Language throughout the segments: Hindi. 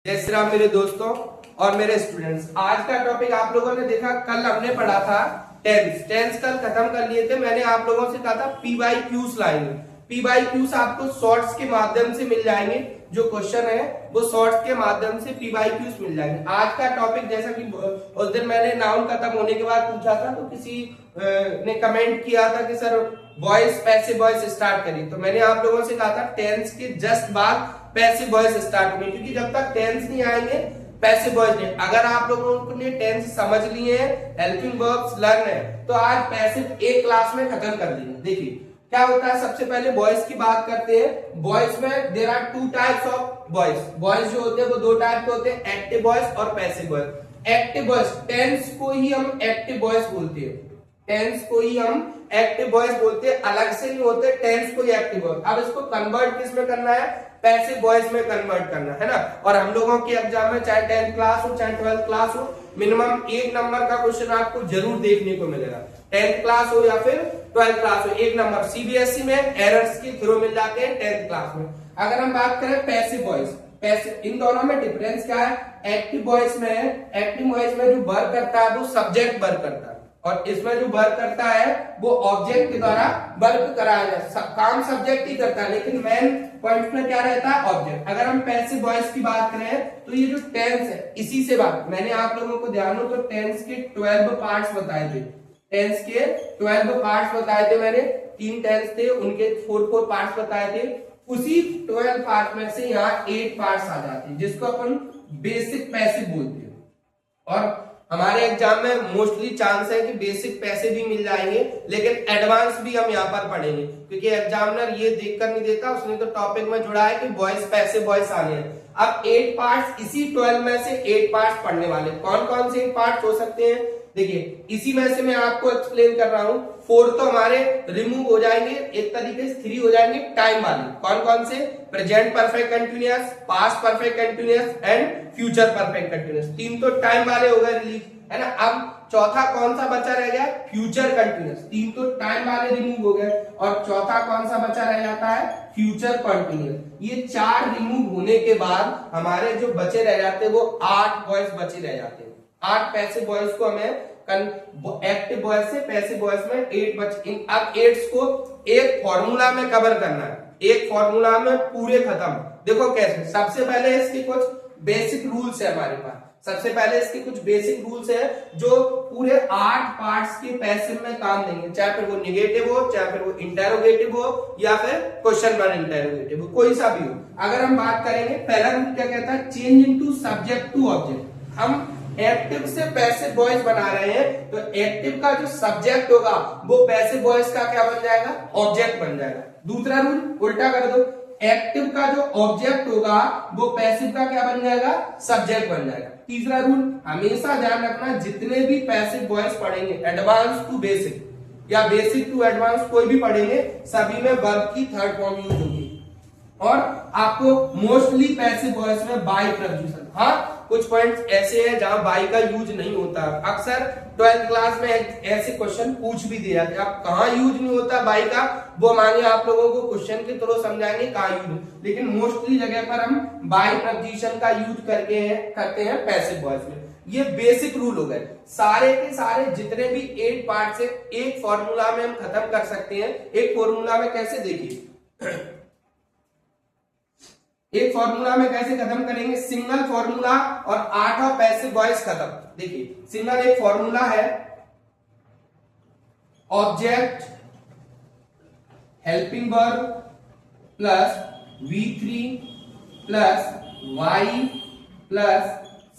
जय श्री राम मेरे दोस्तों और मेरे स्टूडेंट्स। आज का टॉपिक आप लोगों ने देखा, कल हमने पढ़ा था टेंस कल खत्म कर लिए थे। मैंने आप लोगों से कहा था PYQs लाएंगे। PYQs आपको शॉर्ट्स के माध्यम से मिल जाएंगे, जो क्वेश्चन है वो शॉर्ट्स के माध्यम से PYQs मिल जाएंगे। आज का टॉपिक, जैसा कि उस दिन मैंने नाउन खत्म होने के बाद पूछा था, तो किसी ने कमेंट किया था कि sir voice passive voice start करिए, तो मैंने आप लोगों से कहा था टेंस के जस्ट बाद पैसिव वॉइस स्टार्ट होंगे, क्योंकि जब तक टेंस नहीं आएंगे पैसिव वॉइस नहीं। अगर आप लोगों ने टेंस समझ लिए हैं, हेल्पिंग वर्ब्स लर्न है, तो आज पैसिव एक क्लास में खत्म कर देंगे। देखिए क्या होता है, सबसे पहले वॉइस की बात करते हैं। वॉइस में there are two types of voice. Voice जो होते हैं वो दो टाइप के होते हैं, एक्टिव वॉइस और passive voice. Active voice, tense को ही हम एक्टिव वॉइस बोलते हैं, टेंस को ही हम एक्टिव वॉइस बोलते हैं, अलग से नहीं होते टेंस को ही एक्टिव वॉइस। अब इसको कन्वर्ट किस में करना है, पैसिव वॉइस में कन्वर्ट करना है ना। और हम लोगों के एग्जाम में चाहे 10th क्लास हो चाहे 12th क्लास हो, मिनिमम 1 नंबर का क्वेश्चन आपको जरूर देखने को मिलेगा। 10th क्लास हो या फिर 12th क्लास हो, 1 नंबर। सीबीएसई में एरर्स के थ्रू मिल जाते हैं 10th क्लास में। अगर हम बात करें पैसिव वॉइस, पैसिव, इन दोनों में डिफरेंस क्या है। एक्टिव वॉइस में जो वर्क करता है वो सब्जेक्ट वर्क करता है, और इसमें जो वर्क करता है वो ऑब्जेक्ट के द्वारा वर्क कराया जाए। काम सब्जेक्ट ही करता है, लेकिन मेन पॉइंट में क्या रहता है, ऑब्जेक्ट। अगर हम पैसिव वॉइस की बात करें तो ये जो टेंस है, इसी से बात, मैंने आप लोगों को ध्यान हो तो टेंस के 12 पार्ट्स बताए थे। टेंस के 12 पार्ट्स बताए थे मैंने, 3 टेंस थे, उनके 4 पार्ट्स बताए थे। उसी 12 पार्ट में से यहाँ 8 पार्ट्स आ जाते हैं, जिसको अपन बेसिक पैसिव बोलते हैं। और हमारे एग्जाम में मोस्टली चांस है कि बेसिक पैसे भी मिल जाएंगे, लेकिन एडवांस भी हम यहाँ पर पढ़ेंगे, क्योंकि एग्जामिनर ये देखकर नहीं देता, उसने तो टॉपिक में जुड़ा है कि वॉइस पैसे वॉइस आने हैं। अब 8 पार्ट्स, इसी 12 में से 8 पार्ट्स पढ़ने वाले। कौन कौन से 8 पार्ट्स हो सकते हैं, देखिए इसी में से मैं आपको एक्सप्लेन कर रहा हूं। 4 तो हमारे रिमूव हो जाएंगे, एक तरीके से 3 हो जाएंगे टाइम वाले। कौन कौन से, present perfect continuous, past perfect continuous and future perfect continuous. 3 तो टाइम वाले हो गए रिलीज, है ना। अब चौथा कौन सा बचा रह गया, फ्यूचर कंटिन्यूअस। 3 तो टाइम वाले रिमूव हो गए, और चौथा कौन सा बचा रह जाता है, फ्यूचर कंटिन्यूअस। ये 4 रिमूव होने के बाद हमारे जो बचे रह जाते हैं वो 8 वॉइस बचे रह जाते हैं। 8 पैसिव वॉइस को हमें एक्टिव वॉइस से पैसिव वॉइस में 8 बच। अब 8 को एक फॉर्मूला में कवर करना है, एक फॉर्मूला में पूरे खत्म। देखो कैसे, सबसे पहले इसके कुछ बेसिक रूल्स है हमारे पास। सबसे पहले इसके कुछ बेसिक रूल्स है जो पूरे 8 पार्ट्स के पैसिव में काम देंगे, चाहे फिर वो निगेटिव हो, चाहे फिर वो इंटेरोगेटिव हो, या फिर क्वेश्चन वर्ड इंटेरोगेटिव हो, कोई सा भी हो। अगर हम बात करेंगे, पहला रूल क्या कहता है, change into subject to object. हम एक्टिव से पैसिव वॉइस बना रहे हैं, तो एक्टिव का जो सब्जेक्ट होगा वो पैसिव वॉइस का क्या बन जाएगा, ऑब्जेक्ट बन जाएगा। दूसरा रूल उल्टा कर दो, एक्टिव का जो ऑब्जेक्ट होगा वो पैसिव का क्या बन जाएगा, सब्जेक्ट बन जाएगा। तीसरा रूल हमेशा ध्यान रखना, जितने भी पैसिव वॉइस पढ़ेंगे, एडवांस टू बेसिक या बेसिक टू एडवांस कोई भी पढ़ेंगे, सभी में वर्ब की थर्ड फॉर्म यूज होगी। और आपको मोस्टली पैसिव वॉइस में बाई प्रपोजिशन, हाँ कुछ पॉइंट्स ऐसे हैं जहां बाई का यूज नहीं होता। अक्सर 12th क्लास में ऐसे क्वेश्चन पूछ भी दिया कि आप कहाँ यूज नहीं होता बाई का, वो मानिए आप लोगों को क्वेश्चन के थ्रू समझाएंगे कहाँ यूज, लेकिन मोस्टली जगह पर हम बाई प्रपोजिशन का यूज करते हैं पैसिव वॉइस में। ये बेसिक रूल हो गए, सारे के सारे जितने भी 8 पार्ट से एक फॉर्मूला में हम खत्म कर सकते हैं। एक फॉर्मूला में कैसे, देखिए एक फॉर्मूला में कैसे खत्म करेंगे, सिंगल फॉर्मूला और 8 पैसिव वॉइस खत्म। देखिए सिंगल एक फॉर्मूला है, object helping verb plus V3 plus Y plus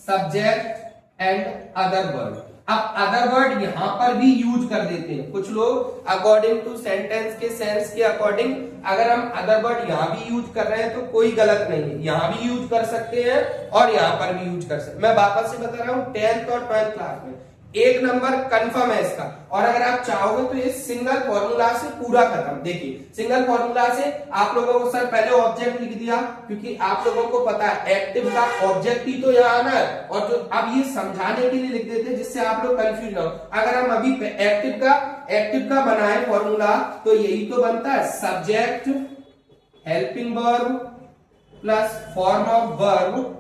subject and other word. अब अदर वर्ड यहां पर भी यूज कर देते हैं कुछ लोग, अकॉर्डिंग टू सेंटेंस के सेंस के अकॉर्डिंग। अगर हम अदर वर्ड यहां भी यूज कर रहे हैं तो कोई गलत नहीं है, यहां भी यूज कर सकते हैं और यहां पर भी यूज कर सकते हैं। मैं वापस से बता रहा हूं, 10th और 12th क्लास में 1 नंबर कंफर्म है इसका। और अगर आप चाहोगे तो ये सिंगल फॉर्मूला से पूरा खत्म। देखिए सिंगल फॉर्मूला से आप लोगों को सर पहले ऑब्जेक्ट लिख दिया, क्योंकि आप लोगों को पता है एक्टिव का ऑब्जेक्ट ही तो यहाँ आना है, और जो अब ये समझाने के लिए लिख देते हैं जिससे आप लोग कंफ्यूज ना हो। अगर हम अभी एक्टिव का बनाए फॉर्मूला तो यही तो बनता है, subject helping verb plus form of verb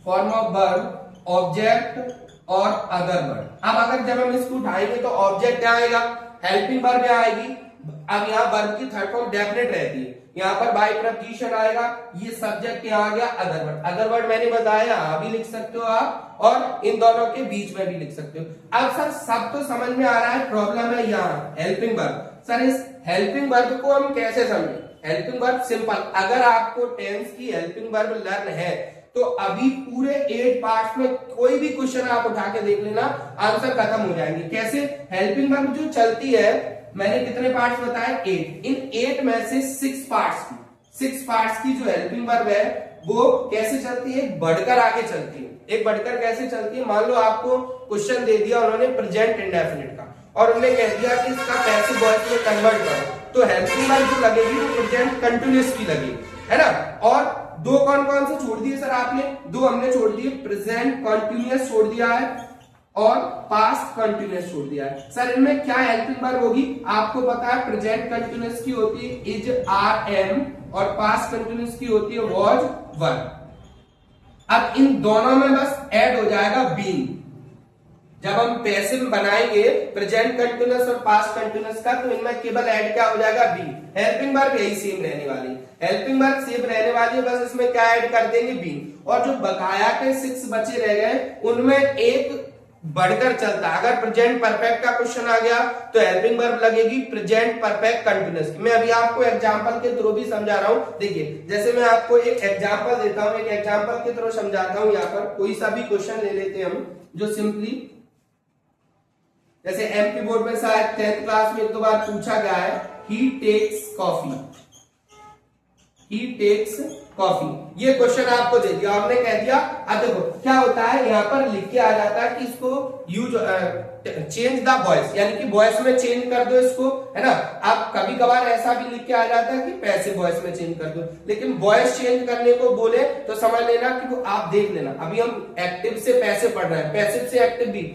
form of verb, object और अदर वर्ब। अब अगर जब हम इसको उठाएंगे तो ऑब्जेक्ट क्या आएगा, हेल्पिंग वर्ब क्या आएगी। अब यहाँ वर्ब की थर्ड फॉर्म डेफिनेट रहती है, यहाँ पर बाय प्रपोजिशन आएगा, ये सब्जेक्ट यहाँ आ गया अदर वर्ड। अदर वर्ड मैंने बताया यहाँ भी लिख सकते हो आप और इन दोनों के बीच में भी लिख सकते हो। अब सर सब तो समझ में आ रहा है, प्रॉब्लम है यहाँ हेल्पिंग वर्ब। सर इस हेल्पिंग वर्ब को हम कैसे समझें। हेल्पिंग वर्ब सिंपल, अगर आपको टेंस की हेल्पिंग वर्ब लर्न है तो अभी पूरे 8 पार्ट्स में कोई भी क्वेश्चन आप उठा के देख लेना, आंसर खत्म हो जाएंगे। कैसे, हेल्पिंग वर्ब जो चलती है, मैंने कितने पार्ट्स बताए, 8। इन 8 में से 6 पार्ट्स की जो हेल्पिंग वर्ब है वो कैसे चलती है, बढ़कर आगे चलती है। एक बढ़कर कैसे चलती है, मान लो आपको क्वेश्चन दे दिया उन्होंने प्रेजेंट इंडेफिनिट का और उन्होंने कह दिया कि इसका पैसिव वॉइस में कन्वर्ट करो, तो हेल्पिंग वर्ब जो लगेगी वो प्रेजेंट कंटिन्यूअस की लगेगी, है ना। और दो कौन कौन से छोड़ दिए सर आपने, दो हमने छोड़ दिए, प्रेजेंट कंटिन्यूअस छोड़ दिया है और पास्ट कंटिन्यूअस छोड़ दिया है। सर इनमें क्या हेल्पिंग वर्ब होगी, आपको पता है प्रेजेंट कंटिन्यूअस की होती है इज, आर, एम और पास्ट कंटिन्यूअस की होती है वॉज, वर। अब इन दोनों में बस ऐड हो जाएगा बीइंग। जब हम पैसिव बनाएंगे प्रेजेंट कंटिन्यूअस और पास्ट कंटिन्यूअस का, तो इनमें केवल ऐड क्या हो जाएगा, बी। हेल्पिंग वर्ब यही सेम रहने वाली है, हेल्पिंग वर्ब सेम रहने वाली है, बस इसमें क्या ऐड कर देंगे, बी। और जो बकाया के 6 बचे रह गए उनमें एक बढ़कर चलता है। अगर प्रेजेंट परफेक्ट का क्वेश्चन आ गया तो हेल्पिंग वर्ब लगेगी प्रेजेंट परफेक्ट कंटिन्यूअस की। मैं अभी आपको एग्जांपल के थ्रू भी समझा रहा हूं। देखिए जैसे मैं आपको एक एग्जांपल देता हूं, एक एग्जांपल के थ्रू समझाता हूं। यहाँ पर कोई सा भी क्वेश्चन ले लेते हैं हम जो सिंपली, जैसे एमपी बोर्ड में शायद 10th क्लास में एक दो बार पूछा गया है, ही टेक्स कॉफी, ही टेक्स कॉफी। ये क्वेश्चन आपको दे दिया, आपने कह दिया। अब देखो क्या होता है, यहाँ पर लिख के आ जाता है कि इसको यूज चेंज द वॉइस, यानी कि वॉइस में चेंज कर दो इसको, है ना। अब कभी कभार ऐसा भी लिख के आ जाता है कि पैसिव वॉइस में चेंज कर दो, लेकिन वॉइस चेंज करने को बोले तो समझ लेना कि वो आप देख लेना। अभी हम एक्टिव से पैसिव पढ़ रहे हैं, पैसिव से एक्टिव भी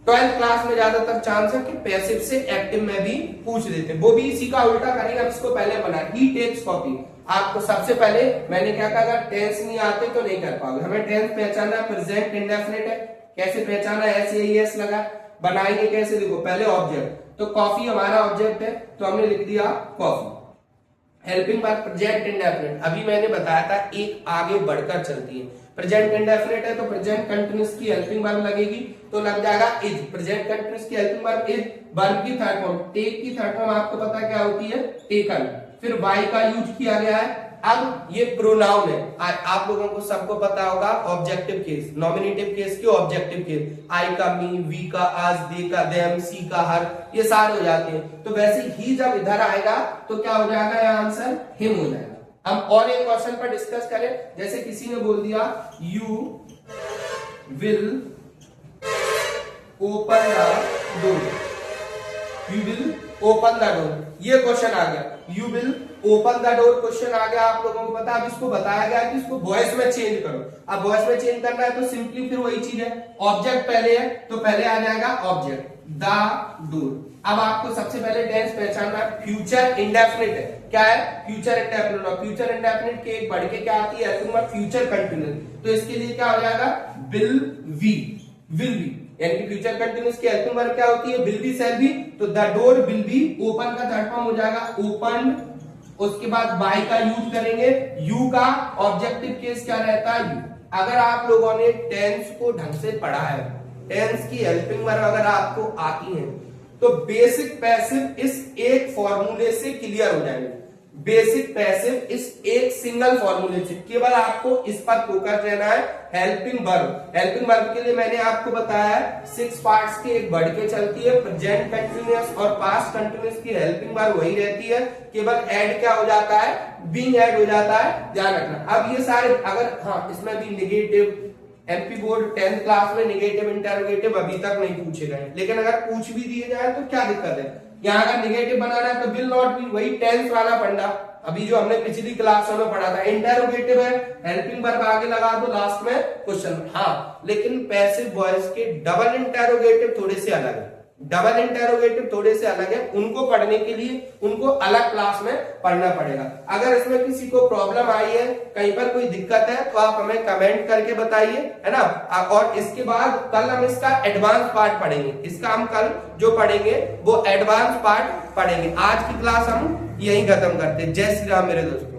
12th क्लास में ज्यादातर चांस है कि पैसिव से एक्टिव में भी पूछ देते हैं, वो भी इसी का उल्टा करेंगे। अब इसको पहले बना, ही टेक्स कॉपी। आपको सबसे पहले मैंने क्या कहा, अगर टेंस नहीं आते तो नहीं कर पाओगे। हमें टेंस पहचाना प्रेजेंट इंडेफिनिट है, कैसे पहचाना, एस लगा, बनाएंगे कैसे, देखो पहले ऑब्जेक्ट, तो कॉफी हमारा ऑब्जेक्ट है तो हमने लिख दिया coffee. Helping verb present indefinite, अभी मैंने बताया था एक आगे बढ़कर चलती है। प्रेजेंट इंडेफिनिट है तो प्रेजेंट कंटिन्यूअस की हेल्पिंग वर्ब लगेगी, तो लग जाएगा इज। प्रेजेंट कंटिन्यूअस की हेल्पिंग वर्ब इज। वर्ब की थर्ड फॉर्म, टेक की थर्ड फॉर्म आपको पता क्या होती है, टेकन। फिर वाई का यूज किया गया है। अब ये प्रोनाउन है, आप लोगों को सबको पता होगा, ऑब्जेक्टिव केस, नॉमिनेटिव केस की ऑब्जेक्टिव केस, आई का, मी, वी का, आज, दे का, देम, सी का, हर, ये सारे हो जाते हैं। तो वैसे ही जब इधर आएगा तो क्या हो जाएगा, यह आंसर हिम हो जाएगा। हम और एक क्वेश्चन पर डिस्कस करें, जैसे किसी ने बोल दिया you will open the door, you will open the door, ये क्वेश्चन आ गया। You will open the door question आ गया, आप लोगों को पता। अब इसको बताया गया कि इसको वॉइस में चेंज करो। अब वॉइस में चेंज करना है तो सिंपली फिर वही चीज है, ऑब्जेक्ट पहले है तो पहले आ जाएगा ऑब्जेक्ट, द डोर। अब आपको सबसे पहले टेंस पहचानना है, फ्यूचर इंडेफिनिट है। क्या है, फ्यूचर इंडेफिनिट। और फ्यूचर इंडेफिनिट के एक बढ़ के क्या आती है, फ्यूचर कंटिन्यूअस। तो इसके लिए क्या हो जाएगा, विल बी, विल बी, यानी कि फ्यूचर कंटिन्यूअस की हेल्पिंग वर्ब क्या होती है, विल बी, शैल बी। तो the door will be open का थर्ड फॉर्म हो जाएगा ओपन। उसके बाद बाय का यूज करेंगे, यू का ऑब्जेक्टिव केस क्या रहता है, यू। अगर आप लोगों ने टेंस को ढंग से पढ़ा है, टेंस की हेल्पिंग वर्ब अगर आपको आती है तो बेसिक पैसिव इस एक फॉर्मूले से क्लियर हो जाएंगे। बेसिक पैसिव इस एक सिंगल फॉर्मूले से, केवल आपको इस पर फोकस रहना है। हेल्पिंग वर्ब, हेल्पिंग वर्ब के लिए मैंने आपको बताया 6 पार्ट्स के एक बढ़ के चलती है, प्रेजेंट कंटिन्यूअस और पास्ट कंटिन्यूअस की हेल्पिंग वर्ब वही रहती है, केवल ऐड क्या हो जाता है, बीइंग ऐड हो जाता है, ध्यान रखना। अब ये सारे अगर, हाँ इसमें भी negative, MP board 10th class में निगेटिव इंटरोगेटिव अभी तक नहीं पूछे गए, लेकिन अगर पूछ भी दिए जाए तो क्या दिक्कत है। यहाँ अगर निगेटिव बनाना है तो विल नॉट बी, वही टेंस वाला फंडा अभी जो हमने पिछली क्लासों में पढ़ा था। इंटरोगेटिव है, हेल्पिंग वर्ब आगे लगा दो लास्ट में क्वेश्चन। हाँ लेकिन पैसिव वॉइस के डबल इंटरोगेटिव थोड़े से अलग है, डबल इंटेरोगेटिव थोड़े से अलग है, उनको पढ़ने के लिए उनको अलग क्लास में पढ़ना पड़ेगा। अगर इसमें किसी को प्रॉब्लम आई है, कहीं पर कोई दिक्कत है, तो आप हमें कमेंट करके बताइए, है ना। और इसके बाद कल हम इसका एडवांस पार्ट पढ़ेंगे, इसका हम कल जो पढ़ेंगे वो एडवांस पार्ट पढ़ेंगे। आज की क्लास हम यही खत्म करते हैं। जय श्री राम मेरे दोस्तों।